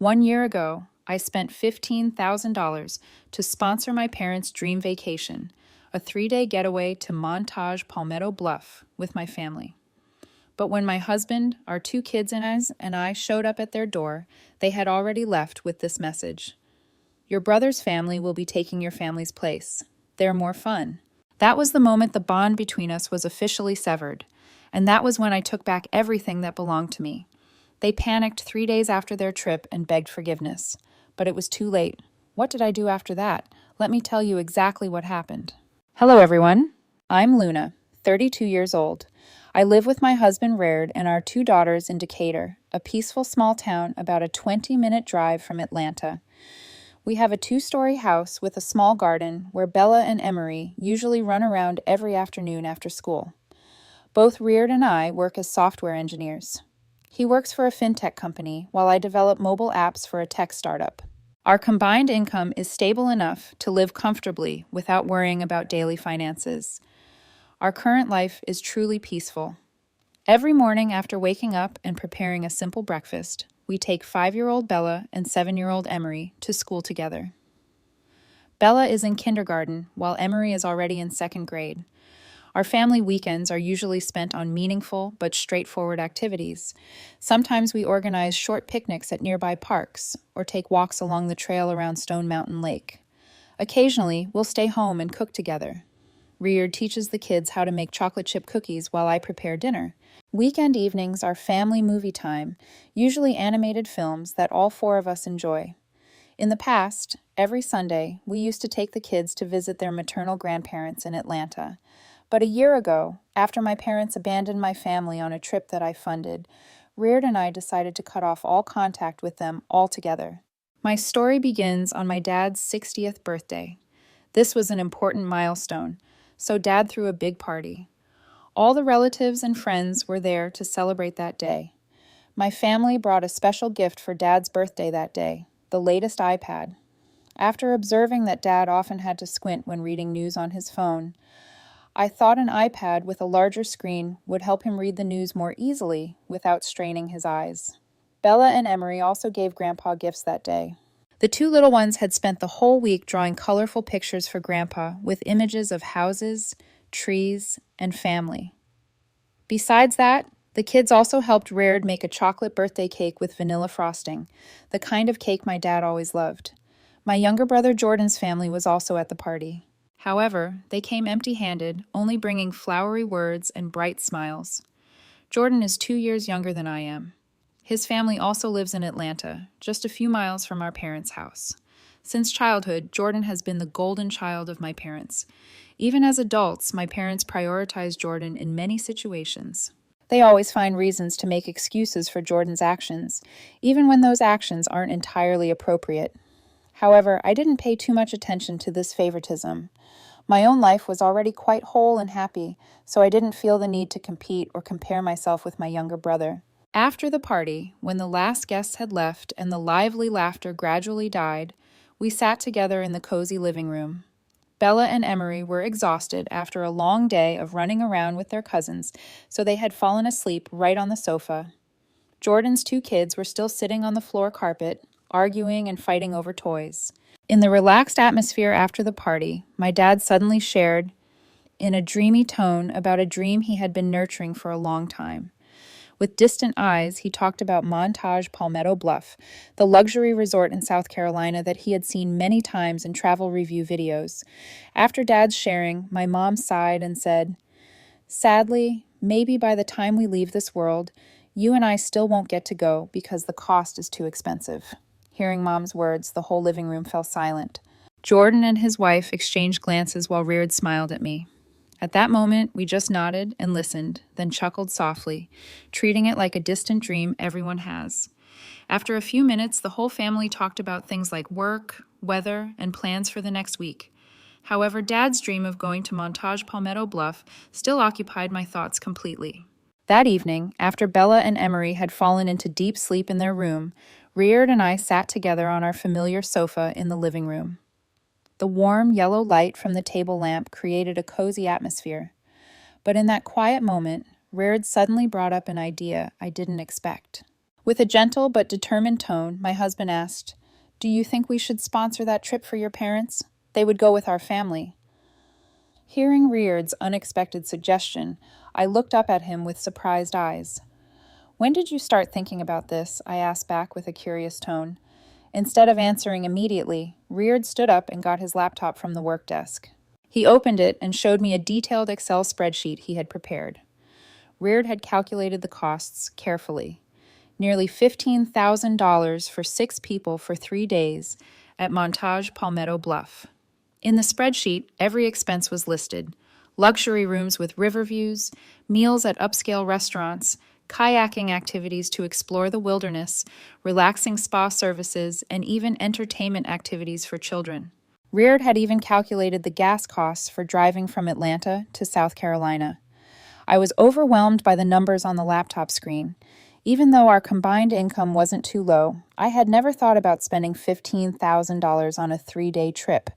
1 year ago, I spent $15,000 to sponsor my parents' dream vacation, a 3-day getaway to Montage Palmetto Bluff with my family. But when my husband, our 2 kids and I showed up at their door, they had already left with this message. Your brother's family will be taking your family's place. They're more fun. That was the moment the bond between us was officially severed, and that was when I took back everything that belonged to me. They panicked 3 days after their trip and begged forgiveness. But it was too late. What did I do after that? Let me tell you exactly what happened. Hello, everyone. I'm Luna, 32 years old. I live with my husband, Rared, and our 2 daughters in Decatur, a peaceful small town about a 20-minute drive from Atlanta. We have a 2-story house with a small garden where Bella and Emery usually run around every afternoon after school. Both Reard and I work as software engineers. He works for a fintech company while I develop mobile apps for a tech startup. Our combined income is stable enough to live comfortably without worrying about daily finances. Our current life is truly peaceful. Every morning after waking up and preparing a simple breakfast, we take 5-year-old Bella and 7-year-old Emery to school together. Bella is in kindergarten while Emery is already in 2nd grade. Our family weekends are usually spent on meaningful but straightforward activities. Sometimes we organize short picnics at nearby parks or take walks along the trail around Stone Mountain Lake. Occasionally, we'll stay home and cook together. Reard teaches the kids how to make chocolate chip cookies while I prepare dinner. Weekend evenings are family movie time, usually animated films that all 4 of us enjoy. In the past, every Sunday, we used to take the kids to visit their maternal grandparents in Atlanta. But a year ago, after my parents abandoned my family on a trip that I funded, Reard and I decided to cut off all contact with them altogether. My story begins on my dad's 60th birthday. This was an important milestone, so Dad threw a big party. All the relatives and friends were there to celebrate that day. My family brought a special gift for Dad's birthday that day, the latest iPad. After observing that Dad often had to squint when reading news on his phone, I thought an iPad with a larger screen would help him read the news more easily without straining his eyes. Bella and Emery also gave Grandpa gifts that day. The 2 little ones had spent the whole week drawing colorful pictures for Grandpa with images of houses, trees, and family. Besides that, the kids also helped Rared make a chocolate birthday cake with vanilla frosting, the kind of cake my dad always loved. My younger brother Jordan's family was also at the party. However, they came empty-handed, only bringing flowery words and bright smiles. Jordan is 2 years younger than I am. His family also lives in Atlanta, just a few miles from our parents' house. Since childhood, Jordan has been the golden child of my parents. Even as adults, my parents prioritize Jordan in many situations. They always find reasons to make excuses for Jordan's actions, even when those actions aren't entirely appropriate. However, I didn't pay too much attention to this favoritism. My own life was already quite whole and happy, so I didn't feel the need to compete or compare myself with my younger brother. After the party, when the last guests had left and the lively laughter gradually died, we sat together in the cozy living room. Bella and Emery were exhausted after a long day of running around with their cousins, so they had fallen asleep right on the sofa. Jordan's 2 kids were still sitting on the floor carpet, arguing and fighting over toys. In the relaxed atmosphere after the party, my dad suddenly shared, in a dreamy tone, about a dream he had been nurturing for a long time. With distant eyes, he talked about Montage Palmetto Bluff, the luxury resort in South Carolina that he had seen many times in travel review videos. After Dad's sharing, my mom sighed and said, "Sadly, maybe by the time we leave this world, you and I still won't get to go because the cost is too expensive." Hearing Mom's words, the whole living room fell silent. Jordan and his wife exchanged glances while Reard smiled at me. At that moment, we just nodded and listened, then chuckled softly, treating it like a distant dream everyone has. After a few minutes, the whole family talked about things like work, weather, and plans for the next week. However, Dad's dream of going to Montage Palmetto Bluff still occupied my thoughts completely. That evening, after Bella and Emery had fallen into deep sleep in their room, Reard and I sat together on our familiar sofa in the living room. The warm yellow light from the table lamp created a cozy atmosphere. But in that quiet moment, Reard suddenly brought up an idea I didn't expect. With a gentle but determined tone, my husband asked, "Do you think we should sponsor that trip for your parents? They would go with our family." Hearing Reard's unexpected suggestion, I looked up at him with surprised eyes. "When did you start thinking about this?" I asked back with a curious tone. Instead of answering immediately, Reard stood up and got his laptop from the work desk. He opened it and showed me a detailed Excel spreadsheet he had prepared. Reard had calculated the costs carefully. Nearly $15,000 for 6 people for 3 days at Montage Palmetto Bluff. In the spreadsheet, every expense was listed: luxury rooms with river views, meals at upscale restaurants, kayaking activities to explore the wilderness, relaxing spa services, and even entertainment activities for children. Reard had even calculated the gas costs for driving from Atlanta to South Carolina. I was overwhelmed by the numbers on the laptop screen. Even though our combined income wasn't too low, I had never thought about spending $15,000 on a 3-day trip.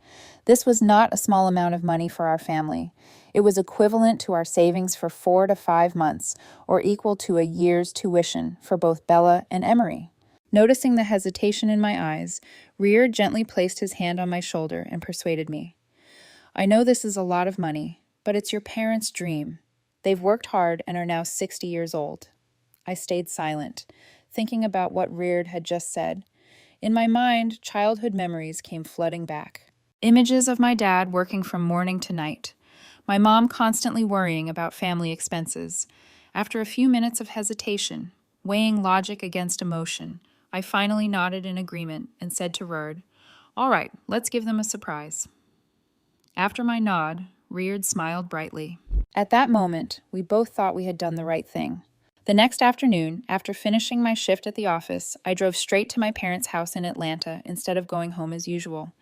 This was not a small amount of money for our family. It was equivalent to our savings for 4 to 5 months, or equal to a year's tuition for both Bella and Emery. Noticing the hesitation in my eyes, Reard gently placed his hand on my shoulder and persuaded me. "I know this is a lot of money, but it's your parents' dream. They've worked hard and are now 60 years old." I stayed silent, thinking about what Reard had just said. In my mind, childhood memories came flooding back. Images of my dad working from morning to night. My mom constantly worrying about family expenses. After a few minutes of hesitation, weighing logic against emotion, I finally nodded in agreement and said to Reard, "All right, let's give them a surprise." After my nod, Reard smiled brightly. At that moment, we both thought we had done the right thing. The next afternoon, after finishing my shift at the office, I drove straight to my parents' house in Atlanta instead of going home as usual.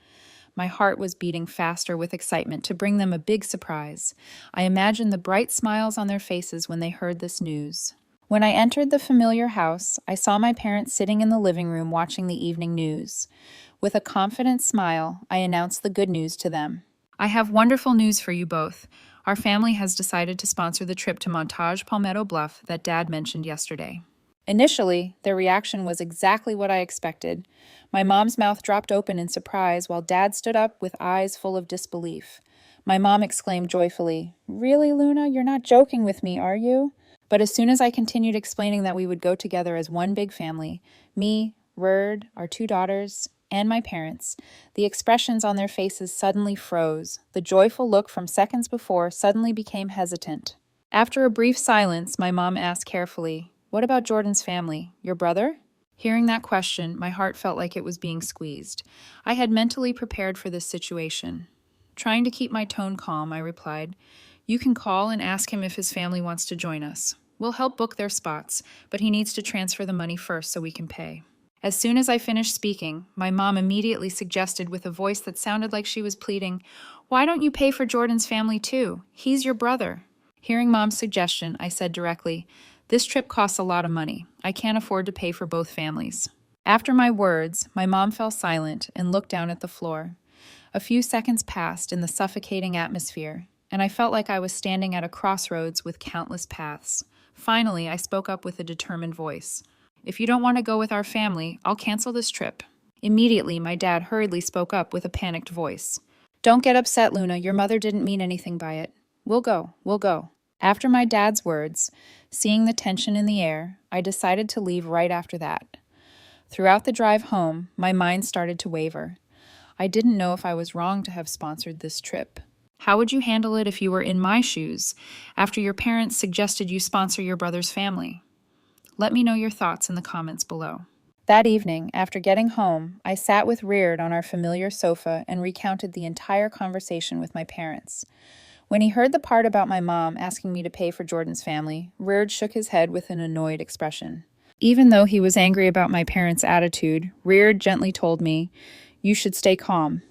My heart was beating faster with excitement to bring them a big surprise. I imagined the bright smiles on their faces when they heard this news. When I entered the familiar house, I saw my parents sitting in the living room watching the evening news. With a confident smile, I announced the good news to them. "I have wonderful news for you both. Our family has decided to sponsor the trip to Montage Palmetto Bluff that Dad mentioned yesterday." Initially, their reaction was exactly what I expected. My mom's mouth dropped open in surprise while Dad stood up with eyes full of disbelief. My mom exclaimed joyfully, "Really, Luna? You're not joking with me, are you?" But as soon as I continued explaining that we would go together as one big family, me, Reard, our 2 daughters, and my parents, the expressions on their faces suddenly froze. The joyful look from seconds before suddenly became hesitant. After a brief silence, my mom asked carefully, "What about Jordan's family? Your brother?" Hearing that question, my heart felt like it was being squeezed. I had mentally prepared for this situation. Trying to keep my tone calm, I replied, "You can call and ask him if his family wants to join us. We'll help book their spots, but he needs to transfer the money first so we can pay." As soon as I finished speaking, my mom immediately suggested with a voice that sounded like she was pleading, "Why don't you pay for Jordan's family too? He's your brother." Hearing Mom's suggestion, I said directly, "This trip costs a lot of money. I can't afford to pay for both families." After my words, my mom fell silent and looked down at the floor. A few seconds passed in the suffocating atmosphere, and I felt like I was standing at a crossroads with countless paths. Finally, I spoke up with a determined voice. "If you don't want to go with our family, I'll cancel this trip." Immediately, my dad hurriedly spoke up with a panicked voice. "Don't get upset, Luna. Your mother didn't mean anything by it. We'll go. We'll go." After my dad's words, seeing the tension in the air, I decided to leave right after that. Throughout the drive home, my mind started to waver. I didn't know if I was wrong to have sponsored this trip. How would you handle it if you were in my shoes, after your parents suggested you sponsor your brother's family? Let me know your thoughts in the comments below. That evening, after getting home, I sat with Reard on our familiar sofa and recounted the entire conversation with my parents. When he heard the part about my mom asking me to pay for Jordan's family, Reard shook his head with an annoyed expression. Even though he was angry about my parents' attitude, Reard gently told me, "You should stay calm.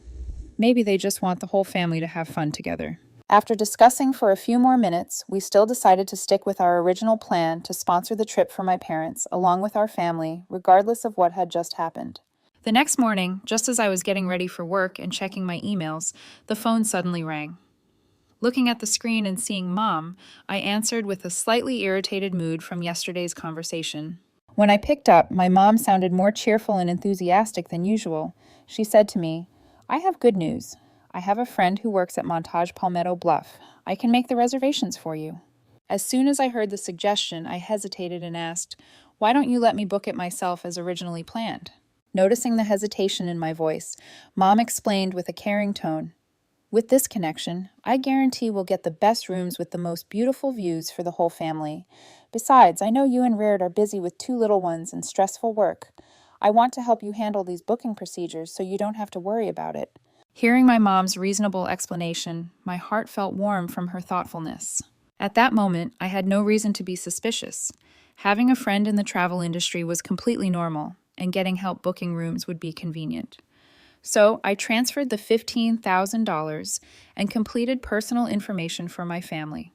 Maybe they just want the whole family to have fun together." After discussing for a few more minutes, we still decided to stick with our original plan to sponsor the trip for my parents, along with our family, regardless of what had just happened. The next morning, just as I was getting ready for work and checking my emails, the phone suddenly rang. Looking at the screen and seeing Mom, I answered with a slightly irritated mood from yesterday's conversation. When I picked up, my mom sounded more cheerful and enthusiastic than usual. She said to me, "I have good news. I have a friend who works at Montage Palmetto Bluff. I can make the reservations for you." As soon as I heard the suggestion, I hesitated and asked, "Why don't you let me book it myself as originally planned?" Noticing the hesitation in my voice, Mom explained with a caring tone, "With this connection, I guarantee we'll get the best rooms with the most beautiful views for the whole family. Besides, I know you and Reard are busy with 2 little ones and stressful work. I want to help you handle these booking procedures so you don't have to worry about it." Hearing my mom's reasonable explanation, my heart felt warm from her thoughtfulness. At that moment, I had no reason to be suspicious. Having a friend in the travel industry was completely normal, and getting help booking rooms would be convenient. So I transferred the $15,000 and completed personal information for my family,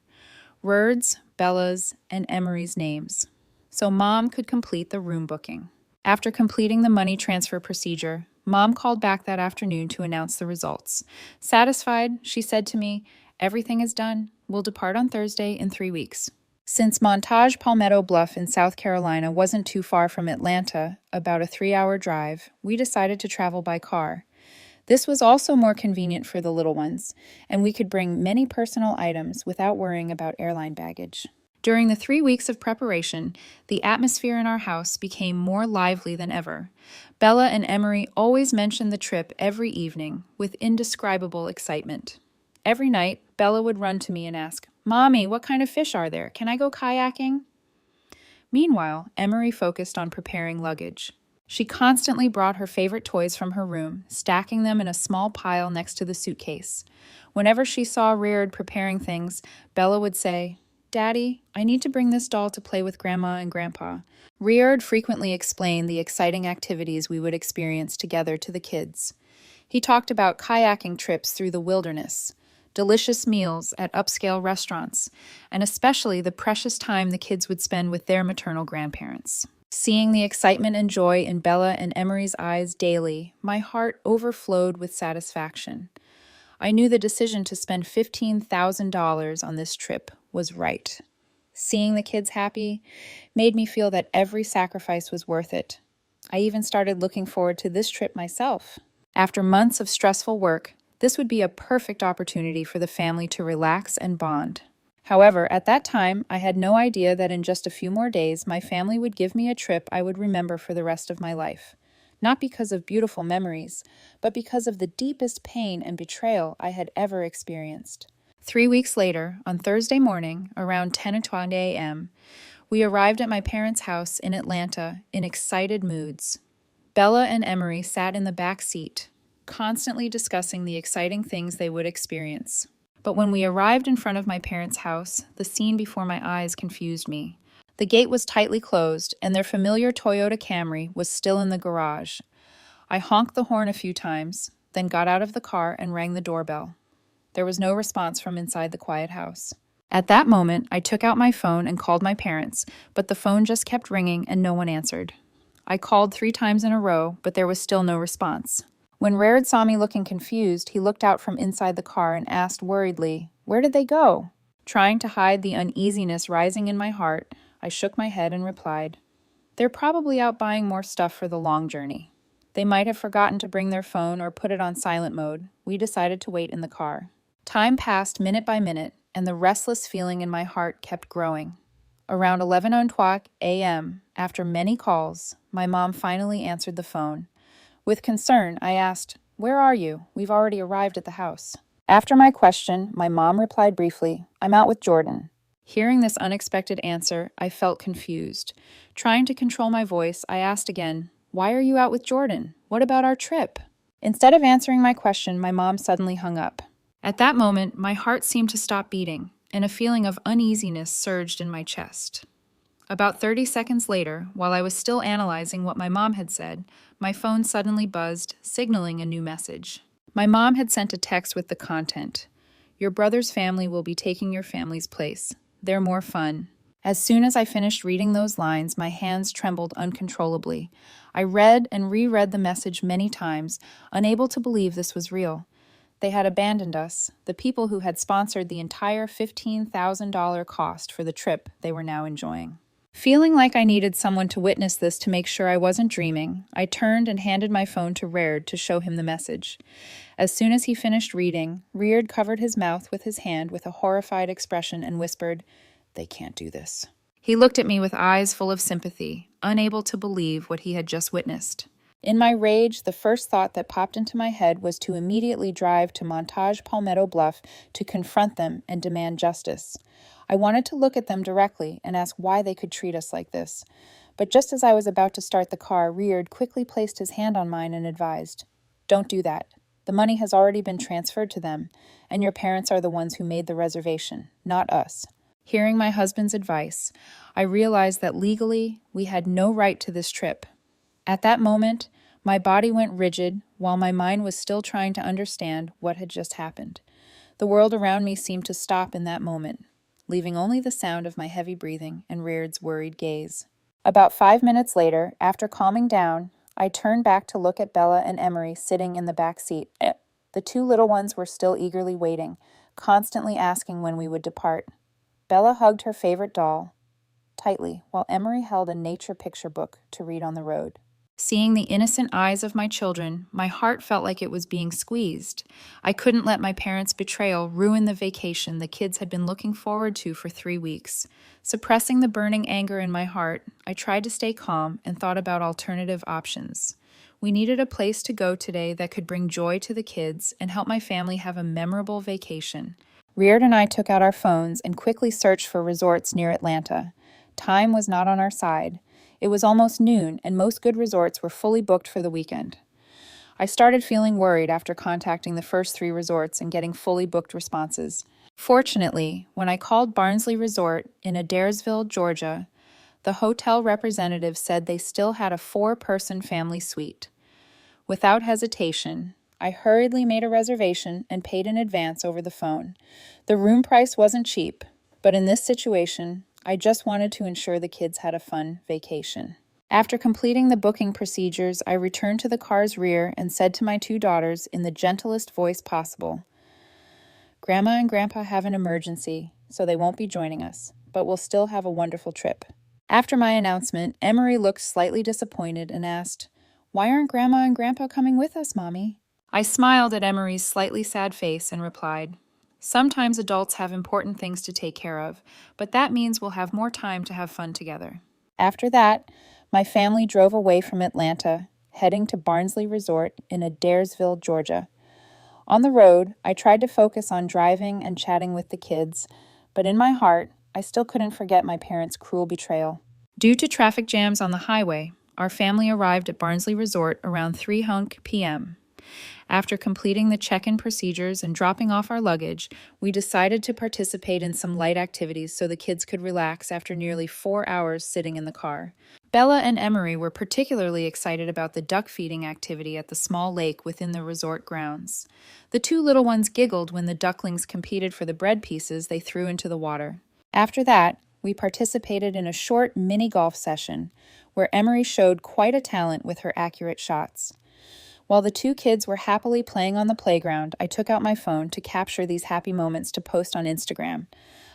Ruurd's, Bella's, and Emery's names, so Mom could complete the room booking. After completing the money transfer procedure, Mom called back that afternoon to announce the results. Satisfied, she said to me, "Everything is done. We'll depart on Thursday in 3 weeks." Since Montage Palmetto Bluff in South Carolina wasn't too far from Atlanta, about a 3-hour drive, we decided to travel by car. This was also more convenient for the little ones, and we could bring many personal items without worrying about airline baggage. During the 3 weeks of preparation, the atmosphere in our house became more lively than ever. Bella and Emery always mentioned the trip every evening with indescribable excitement. Every night, Bella would run to me and ask, "Mommy, what kind of fish are there? Can I go kayaking?" Meanwhile, Emery focused on preparing luggage. She constantly brought her favorite toys from her room, stacking them in a small pile next to the suitcase. Whenever she saw Reard preparing things, Bella would say, "Daddy, I need to bring this doll to play with Grandma and Grandpa." Reard frequently explained the exciting activities we would experience together to the kids. He talked about kayaking trips through the wilderness, delicious meals at upscale restaurants, and especially the precious time the kids would spend with their maternal grandparents. Seeing the excitement and joy in Bella and Emery's eyes daily, my heart overflowed with satisfaction. I knew the decision to spend $15,000 on this trip was right. Seeing the kids happy made me feel that every sacrifice was worth it. I even started looking forward to this trip myself. After months of stressful work, this would be a perfect opportunity for the family to relax and bond. However, at that time, I had no idea that in just a few more days, my family would give me a trip I would remember for the rest of my life. Not because of beautiful memories, but because of the deepest pain and betrayal I had ever experienced. 3 weeks later, on Thursday morning, around 10:20 a.m., we arrived at my parents' house in Atlanta in excited moods. Bella and Emery sat in the back seat, constantly discussing the exciting things they would experience. But when we arrived in front of my parents' house, the scene before my eyes confused me. The gate was tightly closed, and their familiar Toyota Camry was still in the garage. I honked the horn a few times, then got out of the car and rang the doorbell. There was no response from inside the quiet house. At that moment, I took out my phone and called my parents, but the phone just kept ringing and no one answered. I called 3 times in a row, but there was still no response. When Reard saw me looking confused, he looked out from inside the car and asked worriedly, "Where did they go?" Trying to hide the uneasiness rising in my heart, I shook my head and replied, "They're probably out buying more stuff for the long journey. They might have forgotten to bring their phone or put it on silent mode. We decided to wait in the car." Time passed minute by minute, and the restless feeling in my heart kept growing. Around 11:00 a.m., after many calls, my mom finally answered the phone. With concern, I asked, "Where are you? We've already arrived at the house." After my question, my mom replied briefly, "I'm out with Jordan." Hearing this unexpected answer, I felt confused. Trying to control my voice, I asked again, "Why are you out with Jordan? What about our trip?" Instead of answering my question, my mom suddenly hung up. At that moment, my heart seemed to stop beating, and a feeling of uneasiness surged in my chest. About 30 seconds later, while I was still analyzing what my mom had said, my phone suddenly buzzed, signaling a new message. My mom had sent a text with the content, "Your brother's family will be taking your family's place. They're more fun." As soon as I finished reading those lines, my hands trembled uncontrollably. I read and reread the message many times, unable to believe this was real. They had abandoned us, the people who had sponsored the entire $15,000 cost for the trip they were now enjoying. Feeling like I needed someone to witness this to make sure I wasn't dreaming, I turned and handed my phone to Reard to show him the message. As soon as he finished reading, Reard covered his mouth with his hand with a horrified expression and whispered, "They can't do this." He looked at me with eyes full of sympathy, unable to believe what he had just witnessed. In my rage, the first thought that popped into my head was to immediately drive to Montage Palmetto Bluff to confront them and demand justice. I wanted to look at them directly and ask why they could treat us like this. But just as I was about to start the car, Reard quickly placed his hand on mine and advised, "Don't do that. The money has already been transferred to them, and your parents are the ones who made the reservation, not us." Hearing my husband's advice, I realized that legally we had no right to this trip. At that moment, my body went rigid while my mind was still trying to understand what had just happened. The world around me seemed to stop in that moment, leaving only the sound of my heavy breathing and Reard's worried gaze. About 5 minutes later, after calming down, I turned back to look at Bella and Emery sitting in the back seat. The two little ones were still eagerly waiting, constantly asking when we would depart. Bella hugged her favorite doll tightly, while Emery held a nature picture book to read on the road. Seeing the innocent eyes of my children, my heart felt like it was being squeezed. I couldn't let my parents' betrayal ruin the vacation the kids had been looking forward to for 3 weeks. Suppressing the burning anger in my heart, I tried to stay calm and thought about alternative options. We needed a place to go today that could bring joy to the kids and help my family have a memorable vacation. Reard and I took out our phones and quickly searched for resorts near Atlanta. Time was not on our side. It was almost noon, and most good resorts were fully booked for the weekend. I started feeling worried after contacting the first 3 resorts and getting fully booked responses. Fortunately, when I called Barnsley Resort in Adairsville, Georgia, the hotel representative said they still had a 4-person family suite. Without hesitation, I hurriedly made a reservation and paid in advance over the phone. The room price wasn't cheap, but in this situation, I just wanted to ensure the kids had a fun vacation. After completing the booking procedures, I returned to the car's rear and said to my 2 daughters in the gentlest voice possible, "Grandma and Grandpa have an emergency, so they won't be joining us, but we'll still have a wonderful trip." After my announcement, Emery looked slightly disappointed and asked, "Why aren't Grandma and Grandpa coming with us, Mommy?" I smiled at Emery's slightly sad face and replied, "Sometimes adults have important things to take care of, but that means we'll have more time to have fun together." After that, my family drove away from Atlanta, heading to Barnsley Resort in Adairsville, Georgia. On the road, I tried to focus on driving and chatting with the kids, but in my heart, I still couldn't forget my parents' cruel betrayal. Due to traffic jams on the highway, our family arrived at Barnsley Resort around 3 p.m. After completing the check-in procedures and dropping off our luggage, we decided to participate in some light activities so the kids could relax after nearly 4 hours sitting in the car. Bella and Emery were particularly excited about the duck feeding activity at the small lake within the resort grounds. The 2 little ones giggled when the ducklings competed for the bread pieces they threw into the water. After that, we participated in a short mini golf session, where Emery showed quite a talent with her accurate shots. While the 2 kids were happily playing on the playground, I took out my phone to capture these happy moments to post on Instagram.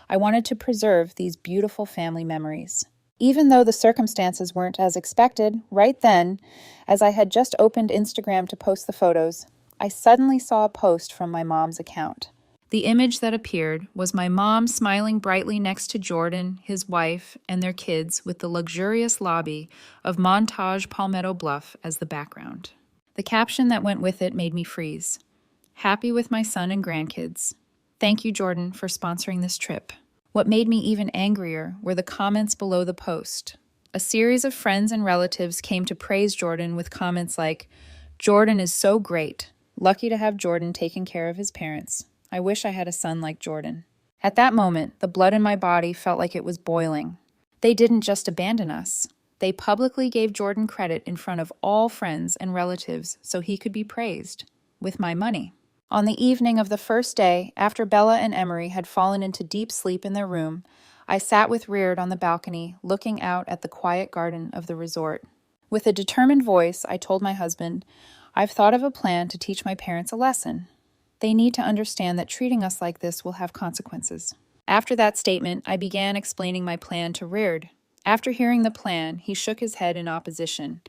I wanted to preserve these beautiful family memories. Even though the circumstances weren't as expected, right then, as I had just opened Instagram to post the photos, I suddenly saw a post from my mom's account. The image that appeared was my mom smiling brightly next to Jordan, his wife, and their kids with the luxurious lobby of Montage Palmetto Bluff as the background. The caption that went with it made me freeze. "Happy with my son and grandkids. Thank you, Jordan, for sponsoring this trip." What made me even angrier were the comments below the post. A series of friends and relatives came to praise Jordan with comments like, "Jordan is so great. Lucky to have Jordan taking care of his parents. I wish I had a son like Jordan." At that moment, the blood in my body felt like it was boiling. They didn't just abandon us. They publicly gave Jordan credit in front of all friends and relatives so he could be praised, with my money. On the evening of the first day, after Bella and Emery had fallen into deep sleep in their room, I sat with Reard on the balcony, looking out at the quiet garden of the resort. With a determined voice, I told my husband, "I've thought of a plan to teach my parents a lesson. They need to understand that treating us like this will have consequences." After that statement, I began explaining my plan to Reard. After hearing the plan, he shook his head in opposition.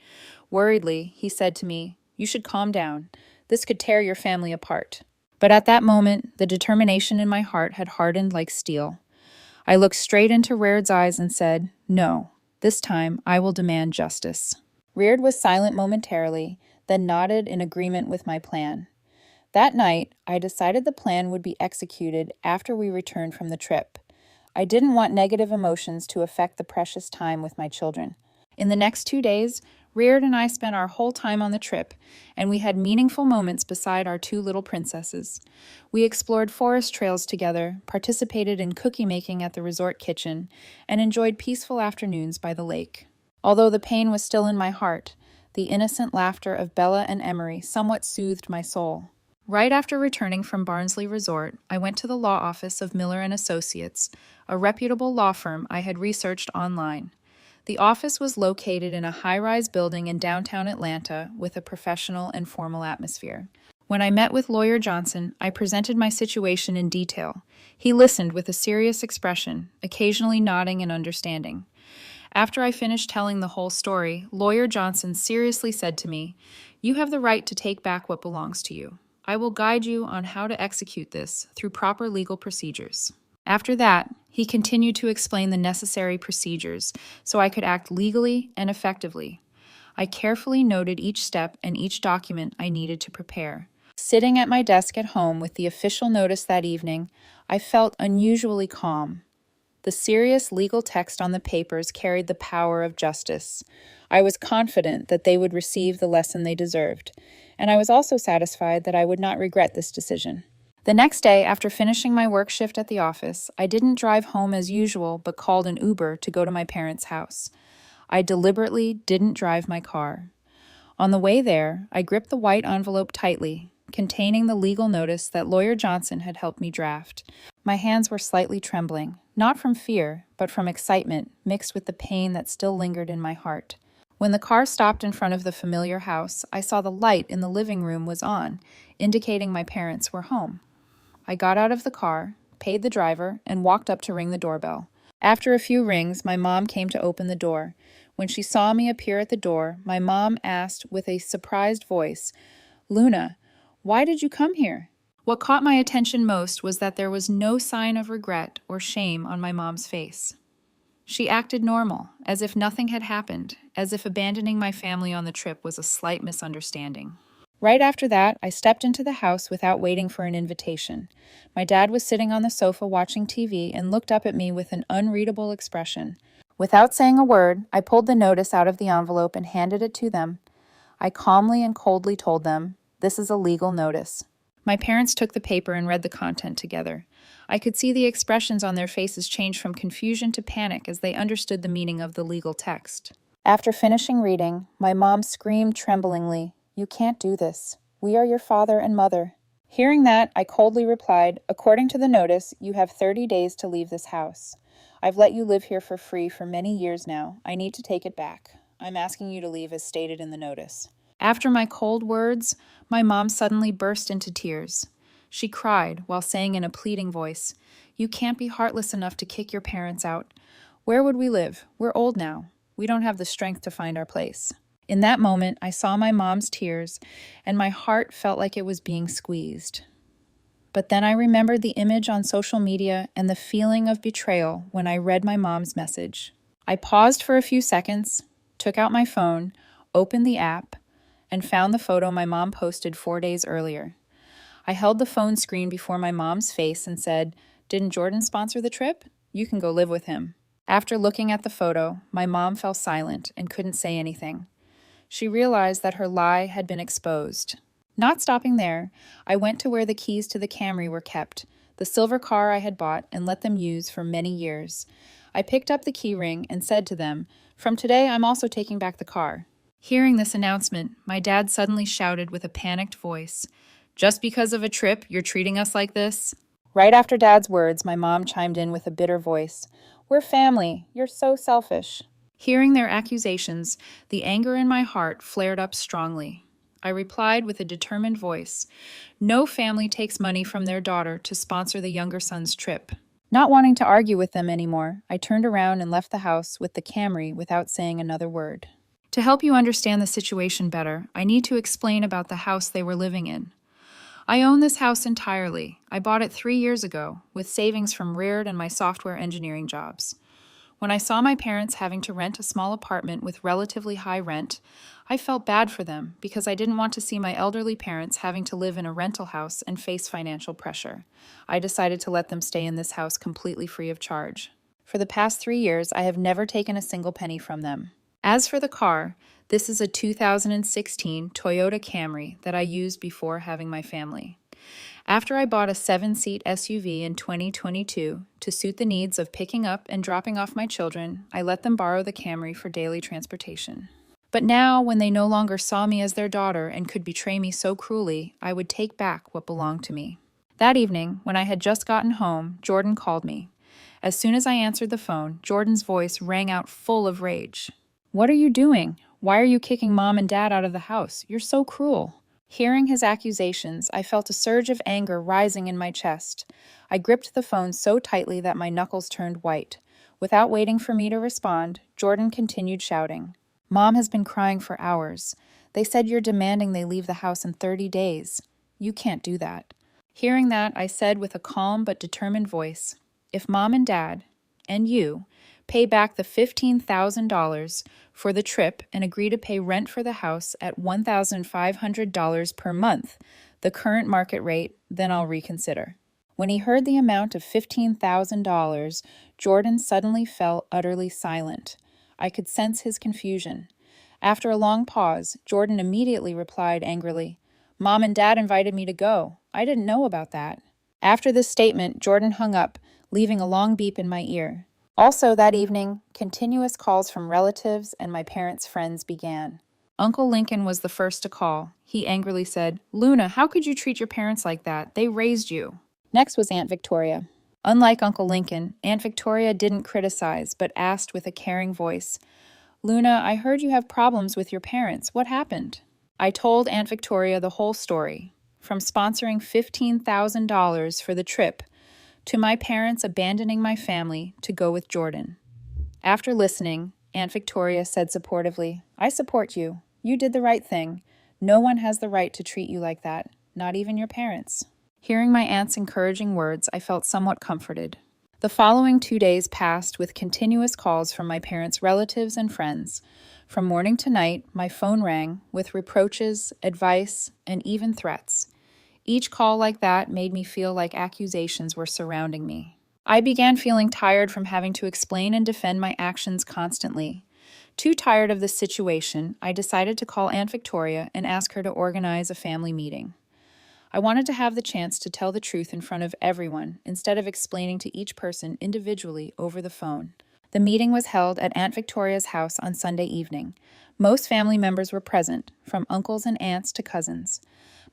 Worriedly, he said to me, "You should calm down. This could tear your family apart." But at that moment, the determination in my heart had hardened like steel. I looked straight into Raird's eyes and said, "No, this time I will demand justice." Raird was silent momentarily, then nodded in agreement with my plan. That night, I decided the plan would be executed after we returned from the trip. I didn't want negative emotions to affect the precious time with my children. In the next 2 days, Reard and I spent our whole time on the trip, and we had meaningful moments beside our two little princesses. We explored forest trails together, participated in cookie making at the resort kitchen, and enjoyed peaceful afternoons by the lake. Although the pain was still in my heart, the innocent laughter of Bella and Emery somewhat soothed my soul. Right after returning from Barnsley Resort, I went to the law office of Miller and Associates, a reputable law firm I had researched online. The office was located in a high-rise building in downtown Atlanta with a professional and formal atmosphere. When I met with Lawyer Johnson, I presented my situation in detail. He listened with a serious expression, occasionally nodding and understanding. After I finished telling the whole story, Lawyer Johnson seriously said to me, "You have the right to take back what belongs to you. I will guide you on how to execute this through proper legal procedures." After that, he continued to explain the necessary procedures so I could act legally and effectively. I carefully noted each step and each document I needed to prepare. Sitting at my desk at home with the official notice that evening, I felt unusually calm. The serious legal text on the papers carried the power of justice. I was confident that they would receive the lesson they deserved, and I was also satisfied that I would not regret this decision. The next day, after finishing my work shift at the office, I didn't drive home as usual but called an Uber to go to my parents' house. I deliberately didn't drive my car. On the way there, I gripped the white envelope tightly, containing the legal notice that Lawyer Johnson had helped me draft. My hands were slightly trembling, not from fear, but from excitement mixed with the pain that still lingered in my heart. When the car stopped in front of the familiar house, I saw the light in the living room was on, indicating my parents were home. I got out of the car, paid the driver, and walked up to ring the doorbell. After a few rings, my mom came to open the door. When she saw me appear at the door, my mom asked with a surprised voice, "Luna, why did you come here?" What caught my attention most was that there was no sign of regret or shame on my mom's face. She acted normal, as if nothing had happened, as if abandoning my family on the trip was a slight misunderstanding. Right after that, I stepped into the house without waiting for an invitation. My dad was sitting on the sofa watching TV and looked up at me with an unreadable expression. Without saying a word, I pulled the notice out of the envelope and handed it to them. I calmly and coldly told them, "This is a legal notice." My parents took the paper and read the content together. I could see the expressions on their faces change from confusion to panic as they understood the meaning of the legal text. After finishing reading, my mom screamed tremblingly, "You can't do this. We are your father and mother." Hearing that, I coldly replied, "According to the notice, you have 30 days to leave this house. I've let you live here for free for many years now. I need to take it back. I'm asking you to leave as stated in the notice." After my cold words, my mom suddenly burst into tears. She cried while saying in a pleading voice, "You can't be heartless enough to kick your parents out. Where would we live? We're old now. We don't have the strength to find our place." In that moment, I saw my mom's tears, and my heart felt like it was being squeezed. But then I remembered the image on social media and the feeling of betrayal when I read my mom's message. I paused for a few seconds, took out my phone, opened the app, and found the photo my mom posted 4 days earlier. I held the phone screen before my mom's face and said, "Didn't Jordan sponsor the trip? You can go live with him." After looking at the photo, my mom fell silent and couldn't say anything. She realized that her lie had been exposed. Not stopping there, I went to where the keys to the Camry were kept, the silver car I had bought and let them use for many years. I picked up the key ring and said to them, "From today, I'm also taking back the car." Hearing this announcement, my dad suddenly shouted with a panicked voice, "Just because of a trip, you're treating us like this?" Right after Dad's words, my mom chimed in with a bitter voice, "We're family. You're so selfish." Hearing their accusations, the anger in my heart flared up strongly. I replied with a determined voice, "No family takes money from their daughter to sponsor the younger son's trip. Not wanting to argue with them anymore, I turned around and left the house with the Camry without saying another word. To help you understand the situation better, I need to explain about the house they were living in. I own this house entirely. I bought it 3 years ago, with savings from Reared and my software engineering jobs. When I saw my parents having to rent a small apartment with relatively high rent, I felt bad for them because I didn't want to see my elderly parents having to live in a rental house and face financial pressure. I decided to let them stay in this house completely free of charge. For the past 3 years, I have never taken a single penny from them. As for the car, this is a 2016 Toyota Camry that I used before having my family. After I bought a 7-seat SUV in 2022 to suit the needs of picking up and dropping off my children, I let them borrow the Camry for daily transportation. But now, when they no longer saw me as their daughter and could betray me so cruelly, I would take back what belonged to me. That evening, when I had just gotten home, Jordan called me. As soon as I answered the phone, Jordan's voice rang out full of rage. "What are you doing? Why are you kicking Mom and Dad out of the house? You're so cruel." Hearing his accusations, I felt a surge of anger rising in my chest. I gripped the phone so tightly that my knuckles turned white. Without waiting for me to respond, Jordan continued shouting. "Mom has been crying for hours. They said you're demanding they leave the house in 30 days. You can't do that." Hearing that, I said with a calm but determined voice, "If Mom and Dad, and you, pay back the $15,000 for the trip and agree to pay rent for the house at $1,500 per month, the current market rate, then I'll reconsider." When he heard the amount of $15,000, Jordan suddenly fell utterly silent. I could sense his confusion. After a long pause, Jordan immediately replied angrily, "Mom and Dad invited me to go. I didn't know about that." After this statement, Jordan hung up, leaving a long beep in my ear. Also that evening, continuous calls from relatives and my parents' friends began. Uncle Lincoln was the first to call. He angrily said, "Luna, how could you treat your parents like that? They raised you." Next was Aunt Victoria. Unlike Uncle Lincoln, Aunt Victoria didn't criticize, but asked with a caring voice, "Luna, I heard you have problems with your parents. What happened?" I told Aunt Victoria the whole story, from sponsoring $15,000 for the trip to my parents abandoning my family to go with Jordan. After listening, Aunt Victoria said supportively, "I support you. You did the right thing. No one has the right to treat you like that, not even your parents." Hearing my aunt's encouraging words, I felt somewhat comforted. The following 2 days passed with continuous calls from my parents' relatives and friends. From morning to night, my phone rang with reproaches, advice, and even threats. Each call like that made me feel like accusations were surrounding me. I began feeling tired from having to explain and defend my actions constantly. Too tired of this situation, I decided to call Aunt Victoria and ask her to organize a family meeting. I wanted to have the chance to tell the truth in front of everyone instead of explaining to each person individually over the phone. The meeting was held at Aunt Victoria's house on Sunday evening. Most family members were present, from uncles and aunts to cousins.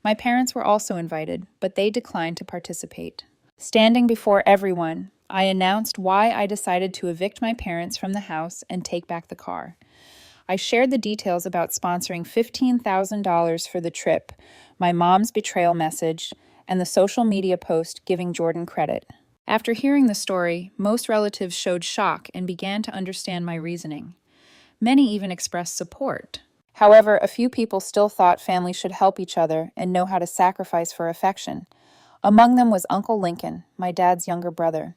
My parents were also invited, but they declined to participate. Standing before everyone, I announced why I decided to evict my parents from the house and take back the car. I shared the details about sponsoring $15,000 for the trip, my mom's betrayal message, and the social media post giving Jordan credit. After hearing the story, most relatives showed shock and began to understand my reasoning. Many even expressed support. However, a few people still thought families should help each other and know how to sacrifice for affection. Among them was Uncle Lincoln, my dad's younger brother.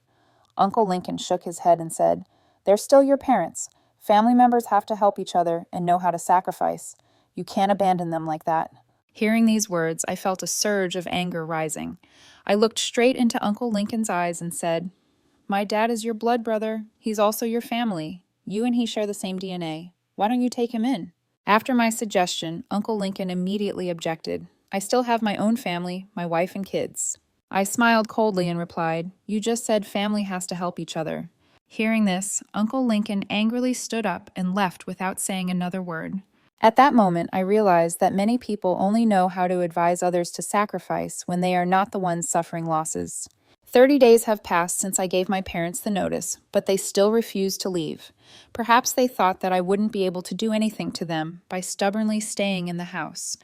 Uncle Lincoln shook his head and said, "They're still your parents. Family members have to help each other and know how to sacrifice. You can't abandon them like that." Hearing these words, I felt a surge of anger rising. I looked straight into Uncle Lincoln's eyes and said, "My dad is your blood brother. He's also your family. You and he share the same DNA. Why don't you take him in?" After my suggestion, Uncle Lincoln immediately objected. "I still have my own family, my wife and kids." I smiled coldly and replied, "You just said family has to help each other." Hearing this, Uncle Lincoln angrily stood up and left without saying another word. At that moment, I realized that many people only know how to advise others to sacrifice when they are not the ones suffering losses. 30 days have passed since I gave my parents the notice, but they still refuse to leave. Perhaps they thought that I wouldn't be able to do anything to them by stubbornly staying in the house.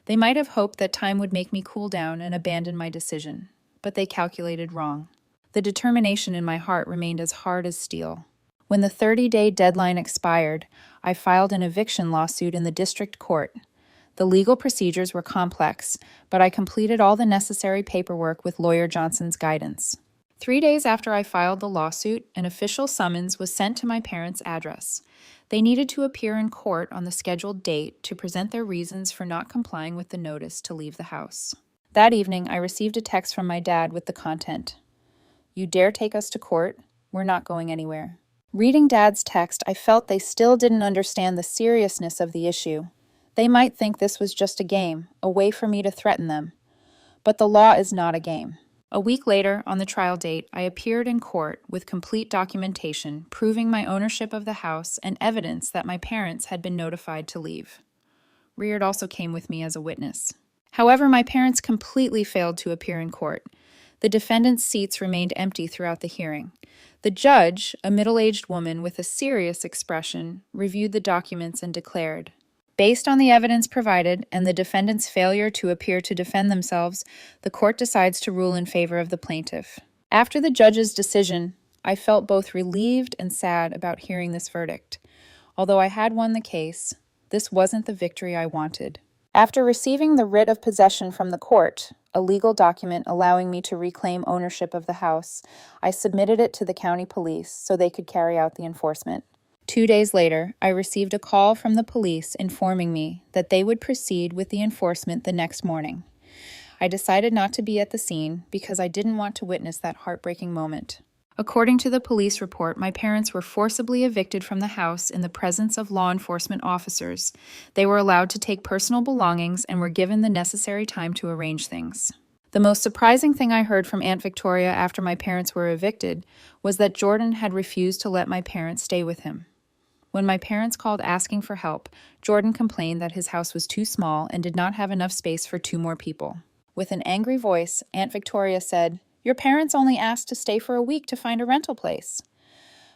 They might have hoped that time would make me cool down and abandon my decision, but they calculated wrong. The determination in my heart remained as hard as steel. When the 30-day deadline expired, I filed an eviction lawsuit in the district court. The legal procedures were complex, but I completed all the necessary paperwork with Lawyer Johnson's guidance. 3 days after I filed the lawsuit, an official summons was sent to my parents' address. They needed to appear in court on the scheduled date to present their reasons for not complying with the notice to leave the house. That evening, I received a text from my dad with the content: "You dare take us to court? We're not going anywhere." Reading Dad's text, I felt they still didn't understand the seriousness of the issue. They might think this was just a game, a way for me to threaten them. But the law is not a game. A week later, on the trial date, I appeared in court with complete documentation proving my ownership of the house and evidence that my parents had been notified to leave. Reard also came with me as a witness. However, my parents completely failed to appear in court. The defendant's seats remained empty throughout the hearing. The judge, a middle-aged woman with a serious expression, reviewed the documents and declared, "Based on the evidence provided and the defendant's failure to appear to defend themselves, the court decides to rule in favor of the plaintiff." After the judge's decision, I felt both relieved and sad about hearing this verdict. Although I had won the case, this wasn't the victory I wanted. After receiving the writ of possession from the court, a legal document allowing me to reclaim ownership of the house, I submitted it to the county police so they could carry out the enforcement. 2 days later, I received a call from the police informing me that they would proceed with the enforcement the next morning. I decided not to be at the scene because I didn't want to witness that heartbreaking moment. According to the police report, my parents were forcibly evicted from the house in the presence of law enforcement officers. They were allowed to take personal belongings and were given the necessary time to arrange things. The most surprising thing I heard from Aunt Victoria after my parents were evicted was that Jordan had refused to let my parents stay with him. When my parents called asking for help, Jordan complained that his house was too small and did not have enough space for 2 more people. With an angry voice, Aunt Victoria said, "Your parents only asked to stay for a week to find a rental place."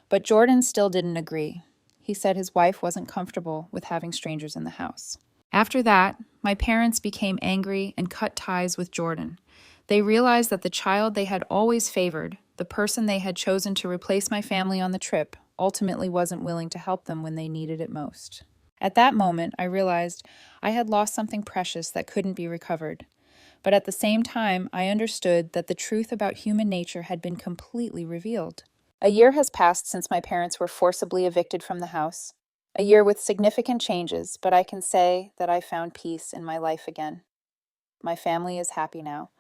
But Jordan still didn't agree. He said his wife wasn't comfortable with having strangers in the house. After that, my parents became angry and cut ties with Jordan. They realized that the child they had always favored, the person they had chosen to replace my family on the trip, ultimately wasn't willing to help them when they needed it most. At that moment, I realized I had lost something precious that couldn't be recovered. But at the same time, I understood that the truth about human nature had been completely revealed. A year has passed since my parents were forcibly evicted from the house. A year with significant changes, but I can say that I found peace in my life again. My family is happy now.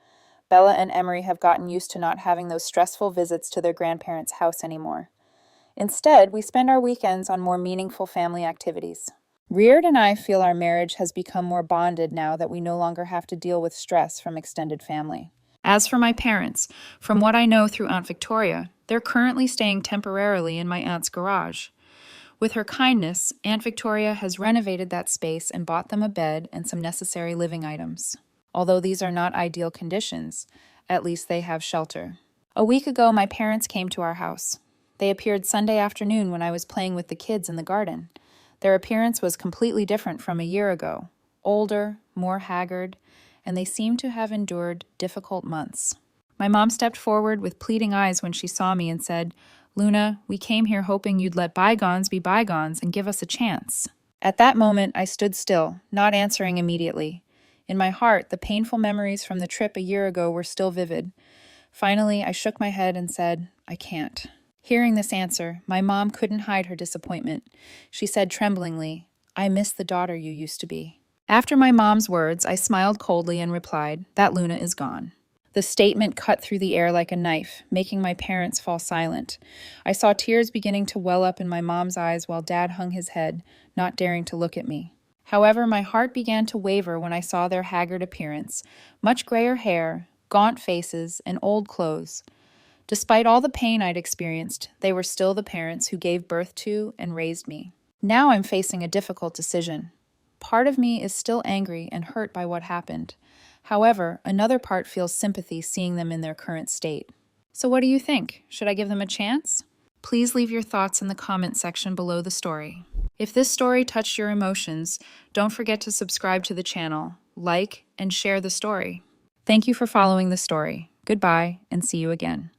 Bella and Emery have gotten used to not having those stressful visits to their grandparents' house anymore. Instead, we spend our weekends on more meaningful family activities. Reard and I feel our marriage has become more bonded now that we no longer have to deal with stress from extended family. As for my parents, from what I know through Aunt Victoria, they're currently staying temporarily in my aunt's garage. With her kindness, Aunt Victoria has renovated that space and bought them a bed and some necessary living items. Although these are not ideal conditions, at least they have shelter. A week ago, my parents came to our house. They appeared Sunday afternoon when I was playing with the kids in the garden. Their appearance was completely different from a year ago, older, more haggard, and they seemed to have endured difficult months. My mom stepped forward with pleading eyes when she saw me and said, "Luna, we came here hoping you'd let bygones be bygones and give us a chance." At that moment, I stood still, not answering immediately. In my heart, the painful memories from the trip a year ago were still vivid. Finally, I shook my head and said, "I can't." Hearing this answer, my mom couldn't hide her disappointment. She said tremblingly, "I miss the daughter you used to be." After my mom's words, I smiled coldly and replied, "That Luna is gone." The statement cut through the air like a knife, making my parents fall silent. I saw tears beginning to well up in my mom's eyes while Dad hung his head, not daring to look at me. However, my heart began to waver when I saw their haggard appearance, much grayer hair, gaunt faces, and old clothes. Despite all the pain I'd experienced, they were still the parents who gave birth to and raised me. Now I'm facing a difficult decision. Part of me is still angry and hurt by what happened. However, another part feels sympathy seeing them in their current state. So what do you think? Should I give them a chance? Please leave your thoughts in the comment section below the story. If this story touched your emotions, don't forget to subscribe to the channel, like, and share the story. Thank you for following the story. Goodbye, and see you again.